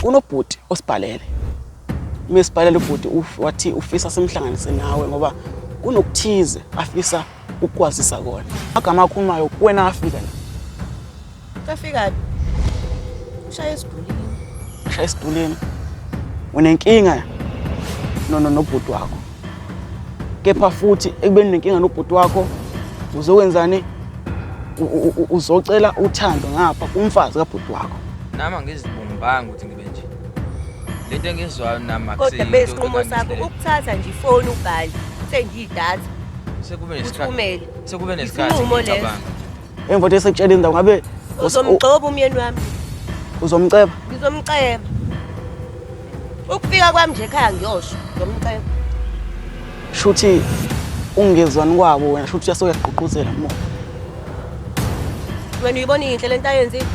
Unobhuti osibhalele. Mesibhalele ubhuti wathi ufisa simhlanganise nawe ngoba kunokuthize afisa ukukwazisa kona. Agama akho umayo kuwena afika la. Kafika ushaya esidulini. Ushaya esidulini. Unenkinga nobhuti wakho. Kepha futhi ekubeni nenkinga nobhuti wakho uzokwenzani? Uzocela uthando ngapha kumfazi kabhuti wakho. Nama ngizibumbanga ukuthi ngibe nje. Lento engizwayo nami Kodwa besinqumo sakho ukuthatha nje ifoni ubhali sengiyidatha. Sekube nesikhathi. Uthumele. Sekube nesikhathi. Isinqumo leso. Emva nje sekutshela indawo ngabe Uzomgcoba umyeni wami. uzomceba. Ngizomceba. Ukufika kwami nje ekhaya ngiyosho ngizomceba. Shuthi ungezwani kwabo wena shuthi uyasogqugquzela mo. Wena uyibona inhle lento ayenzile.